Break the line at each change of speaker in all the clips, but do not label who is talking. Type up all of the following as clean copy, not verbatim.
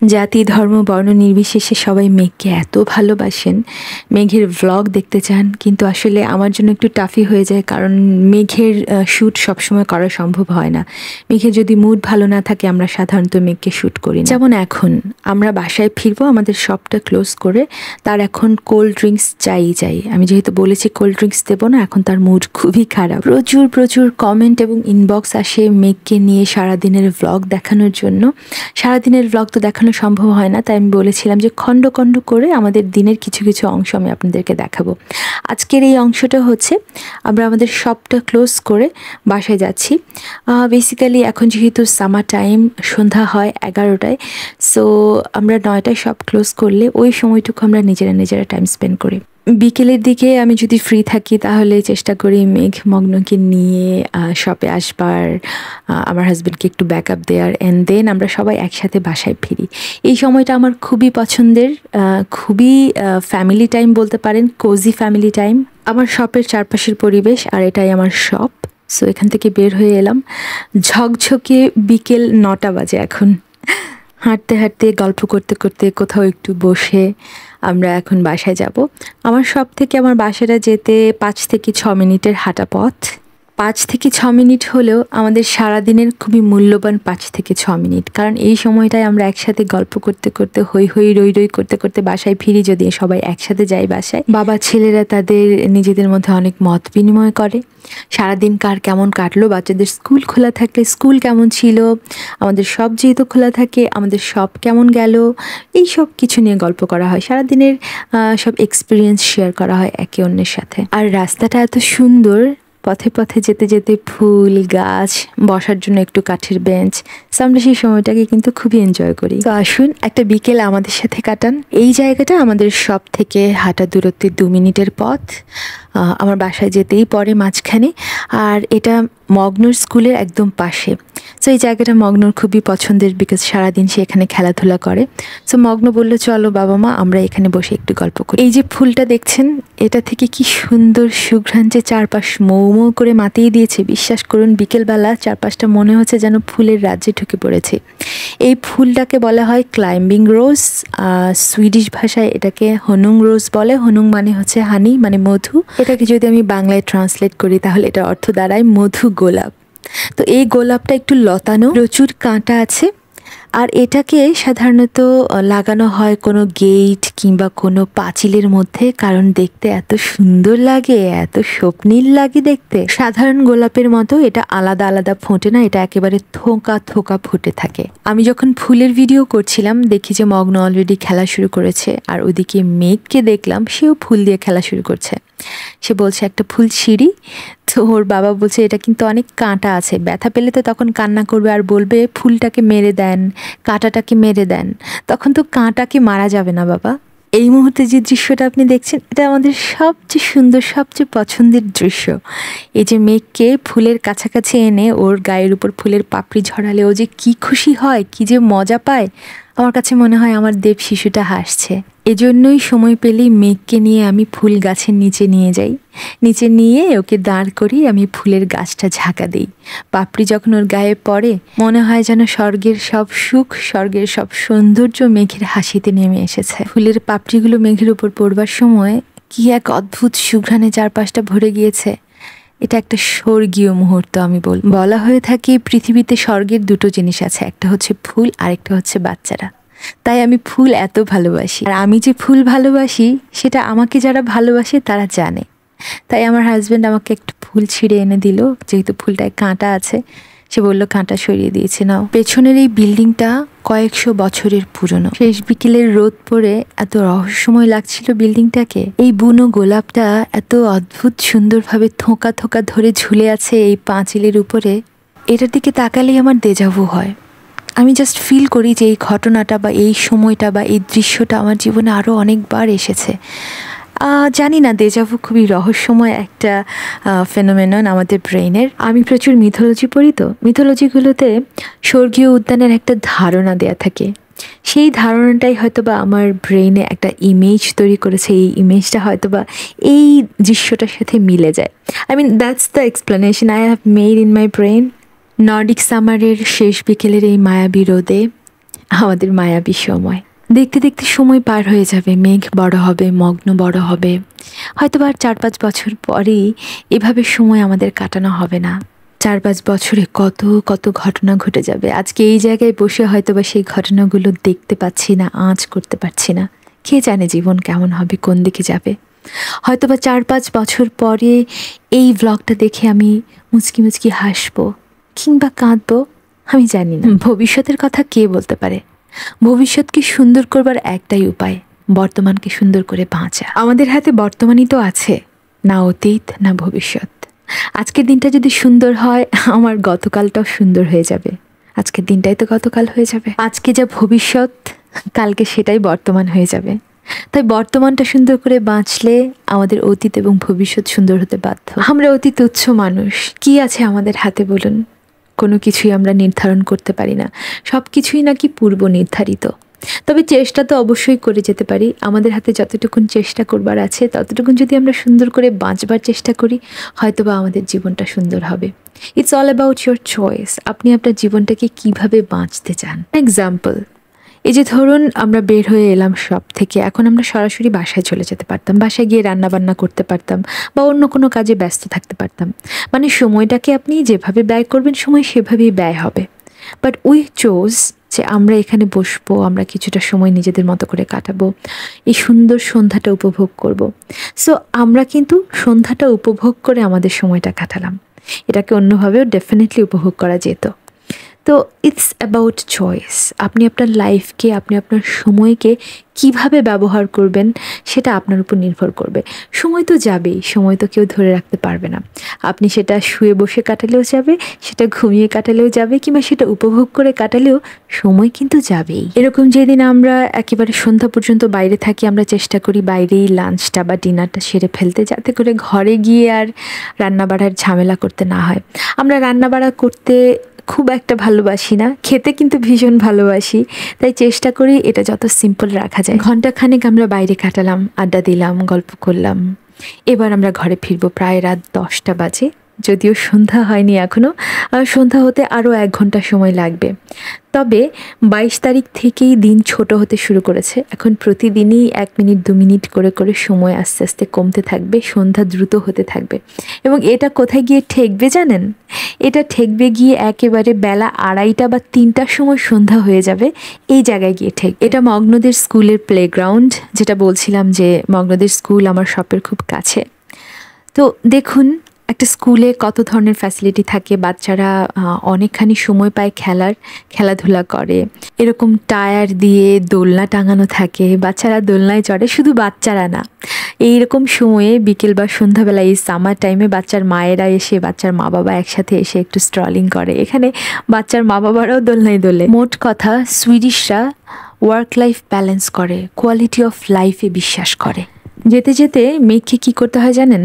জাতি ধর্ম বর্ণ নির্বিশেষে সবাই মেঘকে এত ভালোবাসেন, মেঘের ভ্লগ দেখতে চান, কিন্তু আসলে আমার জন্য একটু টাফই হয়ে যায়, কারণ মেঘের শ্যুট সবসময় করা সম্ভব হয় না। মেঘের যদি মুড ভালো না থাকে আমরা সাধারণত মেঘকে শ্যুট করি না। যেমন এখন আমরা বাসায় ফিরবো আমাদের শপটা ক্লোজ করে, তার এখন কোল্ড ড্রিঙ্কস চাই। আমি যেহেতু বলেছি কোল্ড ড্রিঙ্কস দেবো না, এখন তার মুড খুবই খারাপ। প্রচুর কমেন্ট এবং ইনবক্স আসে মেঘকে নিয়ে সারাদিনের ভ্লগ দেখানোর জন্য। সারাদিনের ভ্লগ তো দেখানো সম্ভব হয় না, তাই আমি বলেছিলাম যে খণ্ড করে আমাদের দিনের কিছু অংশ আমি আপনাদেরকে দেখাবো। আজকের এই অংশটা হচ্ছে আমরা আমাদের শপটা ক্লোজ করে বাসায় যাচ্ছি। বেসিক্যালি এখন যেহেতু সামার টাইম, সন্ধ্যা হয় 11টায়, সো আমরা 9টায় শপ ক্লোজ করলে ওই সময়টুকু আমরা নিজেরা টাইম স্পেন্ড করি। বিকেলের দিকে আমি যদি ফ্রি থাকি তাহলে চেষ্টা করি মেঘ মগ্নকে নিয়ে শপে আসবার, আমার হাজব্যান্ডকে একটু ব্যাকআপ দেওয়ার, অ্যান্ড দেন আমরা সবাই একসাথে বাসায় ফিরি। এই সময়টা আমার খুবই পছন্দের, খুবই ফ্যামিলি টাইম বলতে পারেন, কোজি ফ্যামিলি টাইম। আমার শপের চারপাশের পরিবেশ, আর এটাই আমার শপ। সো এখান থেকে বের হয়ে এলাম, ঝকঝকে বিকেল 9টা বাজে এখন। হাঁটতে গল্প করতে কোথাও একটু বসে আমরা এখন বাসায় যাব। আমার শপ থেকে আমার বাসাটা যেতে 5 থেকে 6 মিনিটের হাঁটা পথ। 5 থেকে 6 মিনিট হলেও আমাদের সারাদিনের খুবই মূল্যবান 5 থেকে 6 মিনিট, কারণ এই সময়টায় আমরা একসাথে গল্প করতে হই রই করতে বাসায় ফিরি। যদি সবাই একসাথে যাই বাসায়, বাবা ছেলেরা তাদের নিজেদের মধ্যে অনেক মত বিনিময় করে, সারাদিন কার কেমন কাটলো, বাচ্চাদের স্কুল খোলা থাকলে স্কুল কেমন ছিল, আমাদের সব যেহেতু খোলা থাকে আমাদের সব কেমন গেল, এই সব কিছু নিয়ে গল্প করা হয়। সারাদিনের সব এক্সপিরিয়েন্স শেয়ার করা হয় একে অন্যের সাথে। আর রাস্তাটা এত সুন্দর, পথে যেতে ফুল গাছ, বসার জন্য একটু কাঠের বেঞ্চ, আমরা সেই সময়টাকে কিন্তু খুবই এনজয় করি। তো আসুন একটা বিকেল আমাদের সাথে কাটান। এই জায়গাটা আমাদের শপ থেকে হাঁটা দূরত্বে 2 মিনিটের পথ, আমার বাসায় যেতেই পড়ে মাঝখানে, আর এটা মগ্নর স্কুলের একদম পাশে। সো এই জায়গাটা মগ্নর খুবই পছন্দের, বিকজ সারাদিন সে এখানে খেলাধুলা করে। সো মগ্ন বললো চলো বাবা মা আমরা এখানে বসে একটু গল্প করি। এই যে ফুলটা দেখছেন, এটা থেকে কি সুন্দর সুঘ্রাণ যে চারপাশ মৌ করে মাতিয়ে দিয়েছে। বিশ্বাস করুন বিকেলবেলা চারপাশটা মনে হচ্ছে যেন ফুলের রাজ্যে ঢুকে পড়েছে। এই ফুলটাকে বলা হয় ক্লাইম্বিং রোজ, সুইডিশ ভাষায় এটাকে হনুং রোজ বলে। হনুং মানে হচ্ছে হানি, মানে মধু। এটাকে যদি আমি বাংলায় ট্রান্সলেট করি তাহলে এটার অর্থ দাঁড়ায় মধু গোলাপ। তো এই গোলাপটা একটু লতানো, প্রচুর কাঁটা আছে, আর এটাকে সাধারণত লাগানো হয় কোনো গেট কিংবা কোনো পাঁচিলের মধ্যে, কারণ দেখতে এত সুন্দর লাগে, এত স্বপ্নীল লাগে দেখতে। সাধারণ গোলাপের মতো এটা আলাদা ফোটে না, এটা একেবারে থোকা ফুটে থাকে। আমি যখন ফুলের ভিডিও করছিলাম দেখি যে মগ্ন অলরেডি খেলা শুরু করেছে, আর ওদিকে মেঘকে দেখলাম সেও ফুল দিয়ে খেলা শুরু করছে। সে বলছে একটা ফুল ছিঁড়ি, তো ওর বাবা বলছে এটা কিন্তু অনেক কাঁটা আছে, ব্যথা পেলে তো তখন কান্না করবে আর বলবে ফুলটাকে মেরে দেন, কাঁটাটাকে মেরে দেন, তখন তো কাঁটাকে মারা যাবে না বাবা। এই মুহূর্তে যে দৃশ্যটা আপনি দেখছেন এটা আমাদের সবচেয়ে সুন্দর, সবচেয়ে পছন্দের দৃশ্য। এই যে মেঘকে ফুলের কাছাকাছি এনে ওর গায়ের উপর ফুলের পাপড়ি ঝরালে ও যে কি খুশি হয়, কি যে মজা পায়, আমার কাছে মনে হয় আমার দেব শিশুটা হাসছে। এজন্যই সময় পেলেই মেঘকে নিয়ে আমি ফুল গাছের নিচে নিয়ে যাই, নিচে নিয়ে ওকে দাঁড় করি, আমি ফুলের গাছটা ঝাঁকা দিই। পাপড়ি যখন ওর গায়ে পড়ে মনে হয় যেন স্বর্গের সব সুখ, স্বর্গের সব সৌন্দর্য মেঘের হাসিতে নেমে এসেছে। ফুলের পাপড়িগুলো মেঘের উপর পড়বার সময় কি এক অদ্ভুত সুঘ্রাণে চারপাশটা ভরে গিয়েছে। এটা একটা স্বর্গীয় মুহূর্ত। আমি বলা হয়ে থাকে পৃথিবীতে স্বর্গের 2টো জিনিস আছে, একটা হচ্ছে ফুল আর একটা হচ্ছে বাচ্চারা। তাই আমি ফুল এত ভালোবাসি, আর আমি যে ফুল ভালোবাসি সেটা আমাকে যারা ভালোবাসে তারা জানে। তাই আমার হাজব্যান্ড আমাকে একটা ফুল ছিঁড়ে এনে দিল, যেহেতু ফুলটায় কাঁটা আছে, সে বললো কাঁটা সরিয়ে দিয়েছে নাও। পেছনের এই বিল্ডিংটা কয়েকশো বছরের পুরনো। শেষ বিকেলের রোদ পড়ে এত রহস্যময় লাগছিল বিল্ডিংটাকে। এই বুনো গোলাপটা এত অদ্ভুত সুন্দরভাবে থোকা ধরে ঝুলে আছে এই পাঁচিলের উপরে, এটার দিকে তাকালেই আমার দেজাভু হয়। আমি জাস্ট ফিল করি যে এই ঘটনাটা বা এই সময়টা বা এই দৃশ্যটা আমার জীবনে আরও অনেকবার এসেছে। জানি না, দেজাভু খুবই রহস্যময় একটা ফেনোমেনন আমাদের ব্রেইনের। আমি প্রচুর মিথোলজি পড়ি, তো মিথোলজিগুলোতে স্বর্গীয় উদ্যানের একটা ধারণা দেয়া থাকে। সেই ধারণাটাই হয়তোবা আমার ব্রেইনে একটা ইমেজ তৈরি করেছে। এই ইমেজটা হয়তোবা এই দৃশ্যটার সাথে মিলে যায়। I mean that's the explanation I have made in my brain. Nordic সামারের শেষ বিকেলের এই মায়াবী রোদে আমাদের মায়াবী সময়। দেখতে দেখতে সময় পার হয়ে যাবে, মেঘ বড় হবে, মগ্ন বড় হবে, হয়তো বা 4-5 বছর পরেই এভাবে সময় আমাদের কাটানো হবে না। 4-5 বছরে কত কত ঘটনা ঘটে যাবে। আজকে এই জায়গায় বসে হয়তো বা সেই ঘটনাগুলো দেখতে পাচ্ছি না, আঁচ করতে পারছি না। কে জানে জীবন কেমন হবে, কোন দিকে যাবে। হয়তো বা 4-5 বছর পরে এই ব্লগটা দেখে আমি মুচকি মুচকি হাসবো কিংবা কাঁদবো, আমি জানি না। ভবিষ্যতের কথা কে বলতে পারে। ভবিষ্যৎকে সুন্দর করবার একটাই উপায়, বর্তমানকে সুন্দর করে বাঁচা। আমাদের হাতে বর্তমানই তো আছে, না অতীত না ভবিষ্যৎ। আজকের দিনটা যদি সুন্দর হয়, আমার গতকালটাও সুন্দর হয়ে যাবে। আজকের দিনটাই তো গতকাল হয়ে যাবে। আজকে যা ভবিষ্যৎ, কালকে সেটাই বর্তমান হয়ে যাবে। তাই বর্তমানটা সুন্দর করে বাঁচলে আমাদের অতীত এবং ভবিষ্যৎ সুন্দর হতে বাধ্য। আমরা অতি তুচ্ছ মানুষ, কি আছে আমাদের হাতে বলুন? কোনো কিছুই আমরা নির্ধারণ করতে পারি না, সব কিছুই নাকি পূর্ব নির্ধারিত। তবে চেষ্টা তো অবশ্যই করে যেতে পারি। আমাদের হাতে যতটুকুন চেষ্টা করবার আছে ততটুকুন যদি আমরা সুন্দর করে বাঁচবার চেষ্টা করি, হয়তোবা আমাদের জীবনটা সুন্দর হবে। It's all about your choice. আপনি আপনার জীবনটাকে কিভাবে বাঁচতে চান। এক্সাম্পল, এই যে ধরুন আমরা বের হয়ে এলাম শপ থেকে, এখন আমরা সরাসরি বাসায় চলে যেতে পারতাম, বাসায় গিয়ে রান্না বান্না করতে পারতাম বা অন্য কোনো কাজে ব্যস্ত থাকতে পারতাম। মানে সময়টাকে আপনি যেভাবে ব্যয় করবেন, সময় সেভাবেই ব্যয় হবে। বাট উই চোজ যে আমরা এখানে বসবো, আমরা কিছুটা সময় নিজেদের মতো করে কাটাবো, এই সুন্দর সন্ধ্যাটা উপভোগ করব। সো আমরা কিন্তু সন্ধ্যাটা উপভোগ করে আমাদের সময়টা কাটালাম। এটাকে অন্যভাবেও ডেফিনেটলি উপভোগ করা যেত। তো ইটস অ্যাবাউট চয়েস। আপনি আপনার লাইফকে, আপনি আপনার সময়কে কিভাবে ব্যবহার করবেন সেটা আপনার উপর নির্ভর করবে। সময় তো যাবেই, সময় তো কেউ ধরে রাখতে পারবে না। আপনি সেটা শুয়ে বসে কাটালেও যাবে, সেটা ঘুমিয়ে কাটালেও যাবে, কিংবা সেটা উপভোগ করে কাটালেও সময় কিন্তু যাবেই। এরকম যেদিন আমরা একেবারে সন্ধ্যা পর্যন্ত বাইরে থাকি, আমরা চেষ্টা করি বাইরেই লাঞ্চটা বা ডিনারটা সেরে ফেলতে, যাতে করে ঘরে গিয়ে আর রান্না বাড়ার ঝামেলা করতে না হয়। আমরা রান্না বাড়া করতে খুব একটা ভালোবাসি না, খেতে কিন্তু ভীষণ ভালোবাসি। তাই চেষ্টা করি এটা যত সিম্পল রাখা যায়। ঘন্টাখানেক আমরা বাইরে কাটালাম, আড্ডা দিলাম, গল্প করলাম, এবার আমরা ঘরে ফিরবো প্রায় রাত 10টা বাজে। যদিও সন্ধ্যা হয়নি এখনও, সন্ধ্যা হতে আরও 1 ঘন্টা সময় লাগবে। তবে 22 তারিখ থেকেই দিন ছোট হতে শুরু করেছে। এখন প্রতিদিনই 1 মিনিট 2 মিনিট করে করে সময় আস্তে আস্তে কমতে থাকবে, সন্ধ্যা দ্রুত হতে থাকবে। এবং এটা কোথায় গিয়ে ঠেকবে জানেন? এটা ঠেকবে গিয়ে একেবারে বেলা 2:30 বা 3টার সময় সন্ধ্যা হয়ে যাবে, এই জায়গায় গিয়ে ঠেক। এটা মগ্নদের স্কুলের প্লেগ্রাউন্ড, যেটা বলছিলাম যে মগ্নদের স্কুল আমার শপের খুব কাছে। তো দেখুন, একটা স্কুলে কত ধরনের ফ্যাসিলিটি থাকে, বাচ্চারা অনেকখানি সময় পায় খেলাধুলা করে। এরকম টায়ার দিয়ে দোলনা টাঙানো থাকে, বাচ্চারা দোলনায় চড়ে। শুধু বাচ্চারা না, এইরকম সময়ে বিকেল বা সন্ধ্যাবেলা এই সামার টাইমে বাচ্চার মায়েরা এসে, বাচ্চার মা বাবা একসাথে এসে একটু স্ট্রলিং করে। এখানে বাচ্চার মা বাবারাও দোলনায় দোলে। মোট কথা, সুইডিশরা ওয়ার্ক লাইফ ব্যালেন্স করে, কোয়ালিটি অফ লাইফে বিশ্বাস করে। যেতে যেতে মেয়েকে কী করতে হয় জানেন?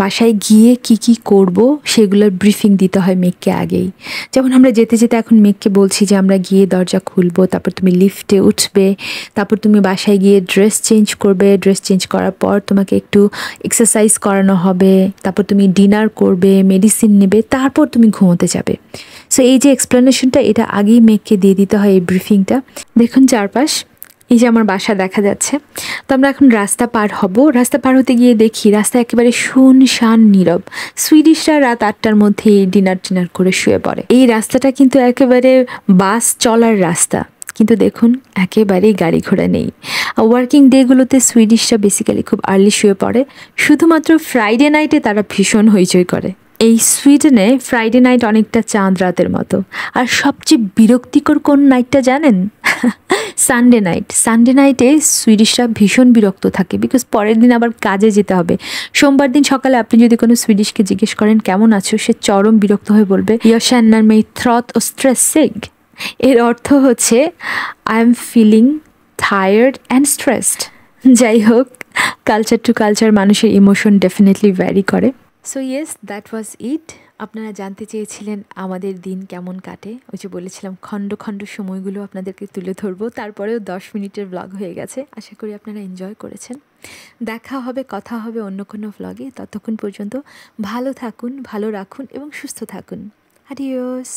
বাসায় গিয়ে কি কি করব সেগুলোর ব্রিফিং দিতে হয় মেঘকে আগেই। যেমন আমরা যেতে যেতে এখন মেঘকে বলছি যে আমরা গিয়ে দরজা খুলবো, তারপর তুমি লিফটে উঠবে, তারপর তুমি বাসায় গিয়ে ড্রেস চেঞ্জ করবে, ড্রেস চেঞ্জ করার পর তোমাকে একটু এক্সারসাইজ করানো হবে, তারপর তুমি ডিনার করবে, মেডিসিন নেবে, তারপর তুমি ঘুমোতে যাবে। সো এই যে এক্সপ্লেনেশনটা, এটা আগেই মেঘকে দিয়ে দিতে হয়, এই ব্রিফিংটা। দেখুন চারপাশ, এই যে আমার বাসা দেখা যাচ্ছে। তো আমরা এখন রাস্তা পার হব। রাস্তা পার হতে গিয়ে দেখি রাস্তা একেবারে শুনশান নীরব। সুইডিশরা রাত 8টার মধ্যে ডিনার করে শুয়ে পড়ে। এই রাস্তাটা কিন্তু একেবারে বাস চলার রাস্তা, কিন্তু দেখুন একেবারেই গাড়ি ঘোড়া নেই। ওয়ার্কিং ডেগুলোতে সুইডিশরা বেসিক্যালি খুব আর্লি শুয়ে পড়ে। শুধুমাত্র ফ্রাইডে নাইটে তারা ভীষণ হইচই করে। এই সুইডেনে ফ্রাইডে নাইট অনেকটা চাঁদ রাতের মতো। আর সবচেয়ে বিরক্তিকর কোন নাইটটা জানেন? Sunday night. সানডে নাইটে সুইডিশরা ভীষণ বিরক্ত থাকে, বিকজ পরের দিন আবার কাজে যেতে হবে। সোমবার দিন সকালে আপনি যদি কোনো সুইডিশকে জিজ্ঞেস করেন কেমন আছো, সে চরম বিরক্ত হয়ে বলবে ইয় känner mig trött och stressig। এর অর্থ হচ্ছে I am feeling tired and stressed. যাই হোক, কালচার টু কালচার মানুষের ইমোশন ডেফিনেটলি ভ্যারি করে। So yes, that was it. আপনারা জানতে চেয়েছিলেন আমাদের দিন কেমন কাটে। ওই যে বলেছিলাম খণ্ড খণ্ড সময়গুলো আপনাদেরকে তুলে ধরবো, তারপরেও 10 মিনিটের ব্লগ হয়ে গেছে। আশা করি আপনারা এনজয় করেছেন। দেখা হবে, কথা হবে অন্য কোনো ব্লগে। ততক্ষণ পর্যন্ত ভালো থাকুন, ভালো রাখুন এবং সুস্থ থাকুন। আডিওস।